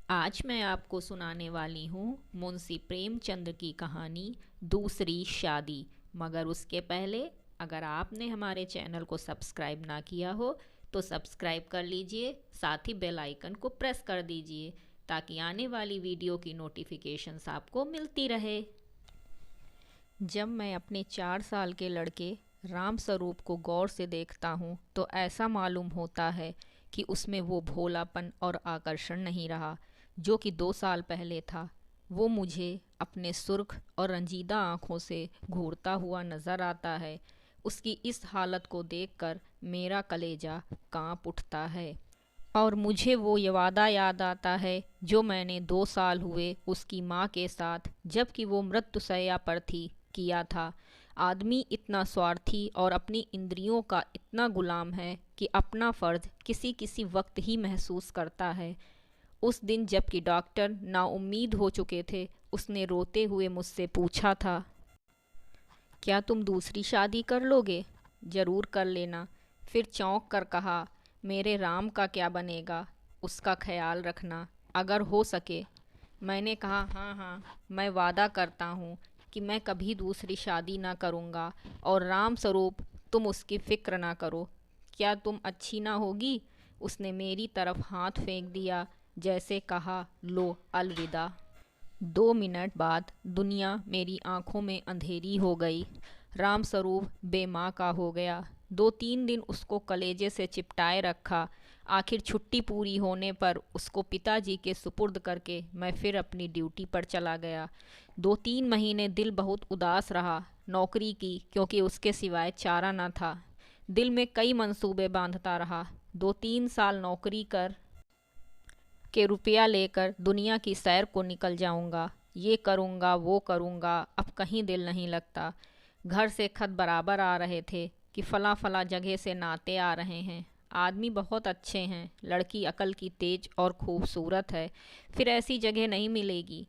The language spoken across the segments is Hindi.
आज मैं आपको सुनाने वाली हूँ मुंशी प्रेमचंद की कहानी दूसरी शादी। मगर उसके पहले अगर आपने हमारे चैनल को सब्सक्राइब ना किया हो तो सब्सक्राइब कर लीजिए, साथ ही बेल आइकन को प्रेस कर दीजिए ताकि आने वाली वीडियो की नोटिफिकेशंस आपको मिलती रहे। जब मैं अपने 4 साल के लड़के राम स्वरूप को गौर से देखता हूँ तो ऐसा मालूम होता है कि उसमें वो भोलापन और आकर्षण नहीं रहा जो कि 2 साल पहले था। वो मुझे अपने सुर्ख और रंजीदा आँखों से घूरता हुआ नज़र आता है। उसकी इस हालत को देखकर मेरा कलेजा कांप उठता है और मुझे वो ये वादा याद आता है जो मैंने 2 साल हुए उसकी माँ के साथ, जबकि वो मृत्युशैया पर थी, किया था। आदमी इतना स्वार्थी और अपनी इंद्रियों का इतना गुलाम है कि अपना फ़र्ज किसी किसी वक्त ही महसूस करता है। उस दिन जबकि डॉक्टर नाउम्मीद हो चुके थे, उसने रोते हुए मुझसे पूछा था, क्या तुम दूसरी शादी कर लोगे? ज़रूर कर लेना। फिर चौंक कर कहा, मेरे राम का क्या बनेगा? उसका ख्याल रखना अगर हो सके। मैंने कहा, हाँ हाँ, मैं वादा करता हूँ कि मैं कभी दूसरी शादी ना करूँगा, और राम स्वरूप तुम उसकी फ़िक्र ना करो। क्या तुम अच्छी ना होगी? उसने मेरी तरफ हाथ फेंक दिया, जैसे कहा, लो अलविदा। 2 मिनट बाद दुनिया मेरी आंखों में अंधेरी हो गई। रामस्वरूप बेमाँ का हो गया। 2-3 दिन उसको कलेजे से चिपटाए रखा। आखिर छुट्टी पूरी होने पर उसको पिताजी के सुपुर्द करके मैं फिर अपनी ड्यूटी पर चला गया। 2-3 महीने दिल बहुत उदास रहा नौकरी की, क्योंकि उसके सिवाय चारा न था। दिल में कई मंसूबे बांधता रहा। 2-3 साल नौकरी कर के रुपया लेकर दुनिया की सैर को निकल जाऊंगा। ये करूंगा वो करूंगा, अब कहीं दिल नहीं लगता। घर से खत बराबर आ रहे थे कि फला फला जगह से नाते आ रहे हैं। आदमी बहुत अच्छे हैं, लड़की अकल की तेज और खूबसूरत है, फिर ऐसी जगह नहीं मिलेगी।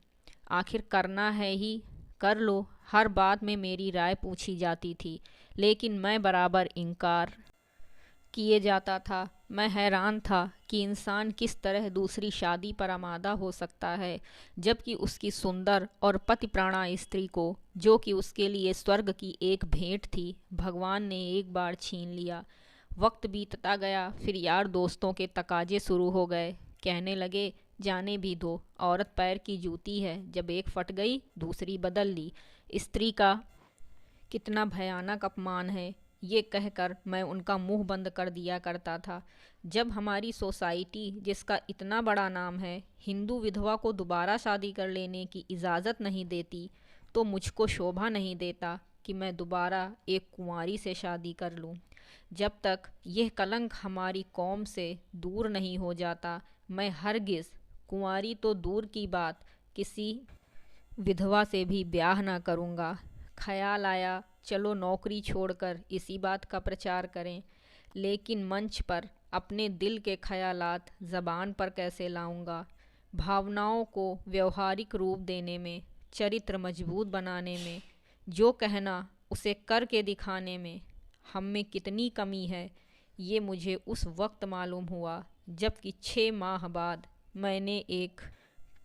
आखिर करना है ही, कर लो। हर बात में मेरी राय पूछी जाती थी, लेकिन मैं बराबर इनकार किए जाता था। मैं हैरान था कि इंसान किस तरह दूसरी शादी पर आमादा हो सकता है, जबकि उसकी सुंदर और पतिप्राणा स्त्री को, जो कि उसके लिए स्वर्ग की एक भेंट थी, भगवान ने एक बार छीन लिया। वक्त बीतता गया, फिर यार दोस्तों के तकाजे शुरू हो गए। कहने लगे, जाने भी दो, औरत पैर की जूती है, जब एक फट गई दूसरी बदल ली। स्त्री का कितना भयानक अपमान है, ये कहकर मैं उनका मुंह बंद कर दिया करता था। जब हमारी सोसाइटी, जिसका इतना बड़ा नाम है, हिंदू विधवा को दोबारा शादी कर लेने की इजाज़त नहीं देती, तो मुझको शोभा नहीं देता कि मैं दोबारा एक कुंवारी से शादी कर लूं। जब तक यह कलंक हमारी कौम से दूर नहीं हो जाता, मैं हरगिज़, कुंवारी तो दूर की बात, किसी विधवा से भी ब्याह ना करूँगा। ख्याल आया, चलो नौकरी छोड़कर इसी बात का प्रचार करें, लेकिन मंच पर अपने दिल के ख्यालात ज़बान पर कैसे लाऊंगा? भावनाओं को व्यवहारिक रूप देने में, चरित्र मजबूत बनाने में, जो कहना उसे करके दिखाने में हम में कितनी कमी है, ये मुझे उस वक्त मालूम हुआ जबकि 6 माह बाद मैंने एक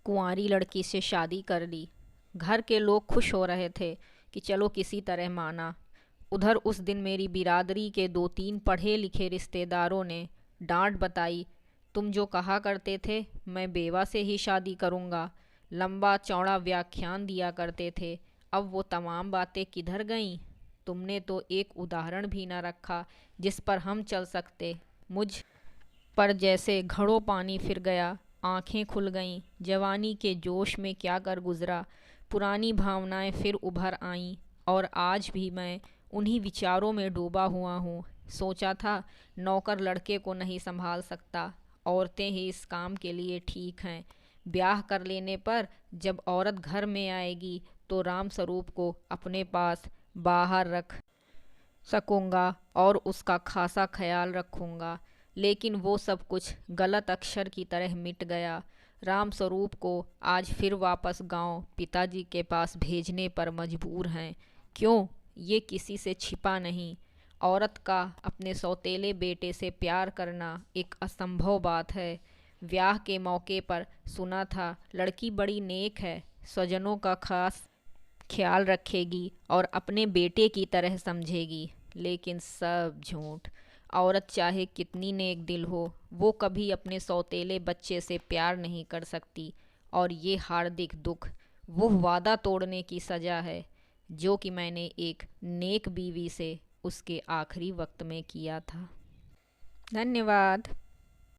कुंवारी लड़की से शादी कर ली। घर के लोग खुश हो रहे थे कि चलो किसी तरह माना। उधर उस दिन मेरी बिरादरी के 2-3 पढ़े लिखे रिश्तेदारों ने डांट बताई, तुम जो कहा करते थे मैं बेवा से ही शादी करूँगा, लंबा चौड़ा व्याख्यान दिया करते थे, अब वो तमाम बातें किधर गईं? तुमने तो एक उदाहरण भी न रखा जिस पर हम चल सकते। मुझ पर जैसे घड़ों पानी फिर गया, आंखें खुल गईं। जवानी के जोश में क्या कर गुजरा, पुरानी भावनाएं फिर उभर आईं, और आज भी मैं उन्हीं विचारों में डूबा हुआ हूँ। सोचा था नौकर लड़के को नहीं संभाल सकता, औरतें ही इस काम के लिए ठीक हैं। ब्याह कर लेने पर जब औरत घर में आएगी तो राम स्वरूप को अपने पास बाहर रख सकूँगा और उसका खासा ख्याल रखूँगा। लेकिन वो सब कुछ गलत अक्षर की तरह मिट गया। राम स्वरूप को आज फिर वापस गांव पिताजी के पास भेजने पर मजबूर हैं। क्यों? ये किसी से छिपा नहीं। औरत का अपने सौतेले बेटे से प्यार करना एक असंभव बात है। ब्याह के मौके पर सुना था लड़की बड़ी नेक है, स्वजनों का खास ख्याल रखेगी और अपने बेटे की तरह समझेगी, लेकिन सब झूठ। औरत चाहे कितनी नेक दिल हो, वो कभी अपने सौतेले बच्चे से प्यार नहीं कर सकती। और ये हार्दिक दुख वो वादा तोड़ने की सज़ा है जो कि मैंने एक नेक बीवी से उसके आखिरी वक्त में किया था। धन्यवाद।